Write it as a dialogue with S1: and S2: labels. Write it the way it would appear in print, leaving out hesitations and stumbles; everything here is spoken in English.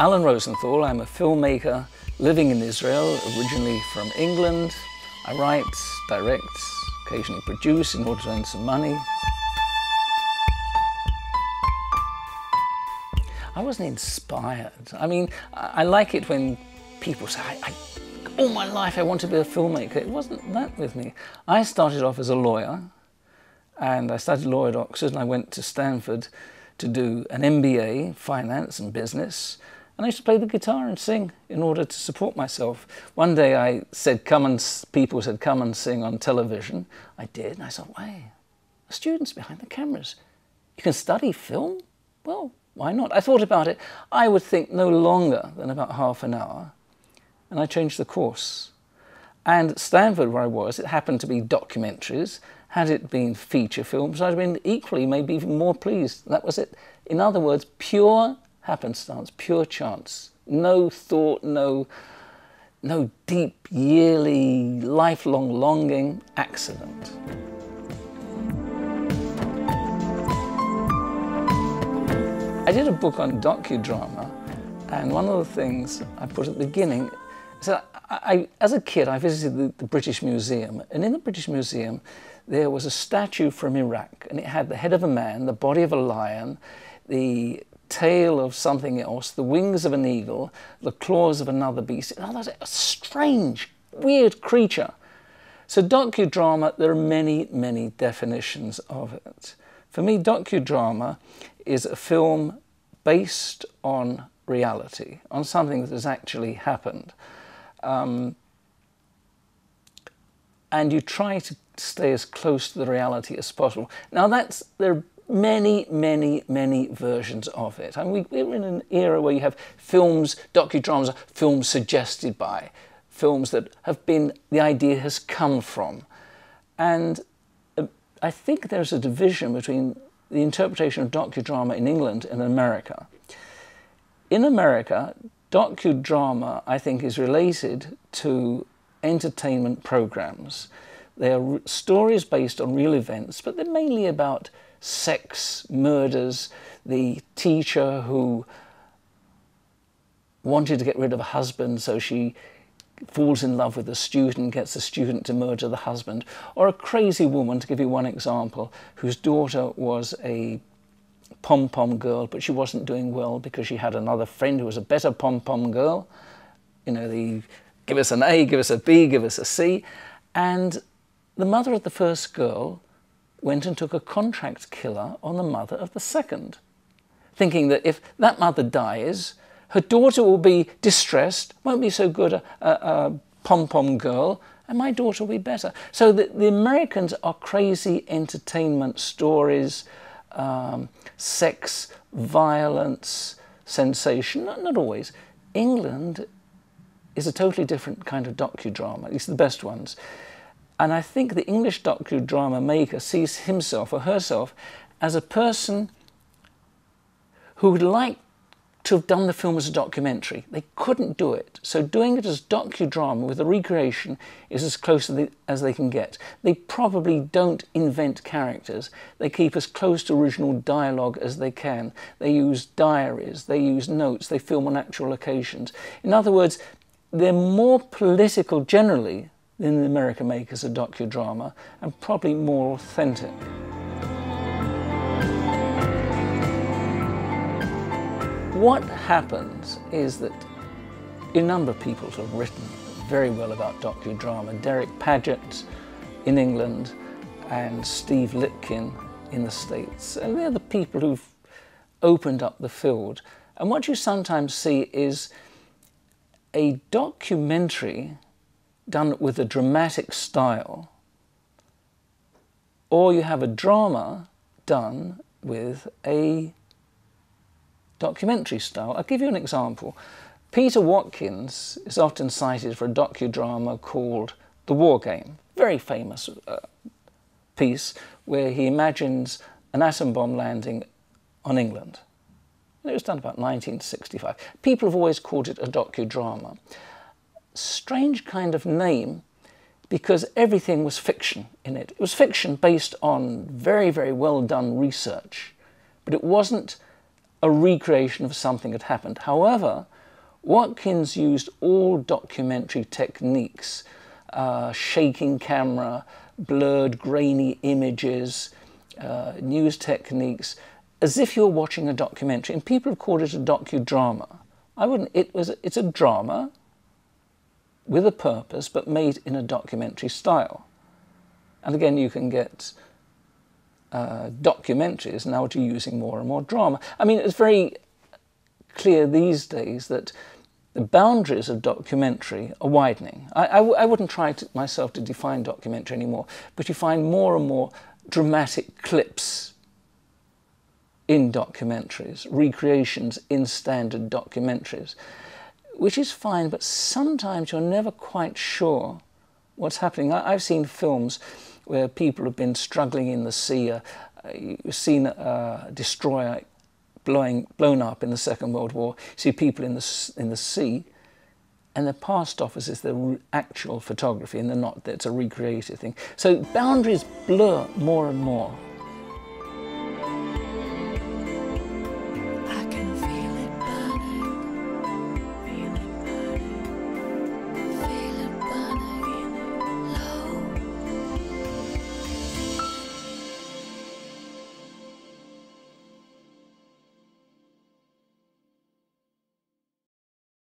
S1: Alan Rosenthal. I'm a filmmaker living in Israel, originally from England. I write, direct, occasionally produce in order to earn some money. I wasn't inspired. I mean, I like it when people say, all my life I want to be a filmmaker. It wasn't that with me. I started off as a lawyer, and I studied law at Oxford, and I went to Stanford to do an MBA, finance and business. And I used to play the guitar and sing in order to support myself. One day I said, people said, come and sing on television. I did, and I thought, wow, students behind the cameras. You can study film? Well, why not? I thought about it. I would think no longer than about half an hour, and I changed the course. And at Stanford, where I was, it happened to be documentaries. Had it been feature films, I'd have been equally, maybe even more pleased. That was it. In other words, pure happenstance, pure chance. No thought, no deep, yearly, lifelong longing, accident. I did a book on docudrama, and one of the things I put at the beginning is that as a kid, I visited the British Museum, and in the British Museum, there was a statue from Iraq, and it had the head of a man, the body of a lion, the tail of something else, the wings of an eagle, the claws of another beast. Oh, that's a strange, weird creature. So docudrama, there are many, many definitions of it. For me, docudrama is a film based on reality, on something that has actually happened. And you try to stay as close to the reality as possible. Now there are many, many, many versions of it. I mean, we're in an era where you have films, docudramas are films suggested by, films that have been, the idea has come from. And I think there's a division between the interpretation of docudrama in England and America. In America, docudrama, I think, is related to entertainment programs. They are stories based on real events, but they're mainly about sex, murders, the teacher who wanted to get rid of a husband, so she falls in love with the student, gets the student to murder the husband, or a crazy woman, to give you one example, whose daughter was a pom-pom girl, but she wasn't doing well because she had another friend who was a better pom-pom girl. You know, give us an A, give us a B, give us a C. And the mother of the first girl went and took a contract killer on the mother of the second, thinking that if that mother dies, her daughter will be distressed, won't be so good a pom-pom girl, and my daughter will be better. So the Americans are crazy entertainment stories, sex, violence, sensation, not always. England is a totally different kind of docudrama, at least the best ones. And I think the English docudrama maker sees himself or herself as a person who would like to have done the film as a documentary. They couldn't do it. So doing it as docudrama with a recreation is as close as they can get. They probably don't invent characters. They keep as close to original dialogue as they can. They use diaries, they use notes, they film on actual occasions. In other words, they're more political generally than the American makers of docudrama, and probably more authentic. What happens is that a number of people have written very well about docudrama. Derek Paget in England and Steve Litkin in the States. And they're the people who've opened up the field. And what you sometimes see is a documentary done with a dramatic style, or you have a drama done with a documentary style. I'll give you an example. Peter Watkins is often cited for a docudrama called The War Game, very famous piece where he imagines an atom bomb landing on England. And it was done about 1965. People have always called it a docudrama. Strange kind of name, because everything was fiction in it. It was fiction based on very, very well done research, but it wasn't a recreation of something that happened. However, Watkins used all documentary techniques, shaking camera, blurred, grainy images, news techniques, as if you're watching a documentary. And people have called it a docudrama. I wouldn't. It's a drama with a purpose, but made in a documentary style. And again, you can get documentaries now to using more and more drama. I mean, it's very clear these days that the boundaries of documentary are widening. I wouldn't try myself to define documentary anymore, but you find more and more dramatic clips in documentaries, recreations in standard documentaries, which is fine, but sometimes you're never quite sure what's happening. I've seen films where people have been struggling in the sea. You've seen a destroyer blown up in the Second World War. You see people in the sea, and they're passed off as if they're actual photography, and they're not. It's a recreated thing. So boundaries blur more and more.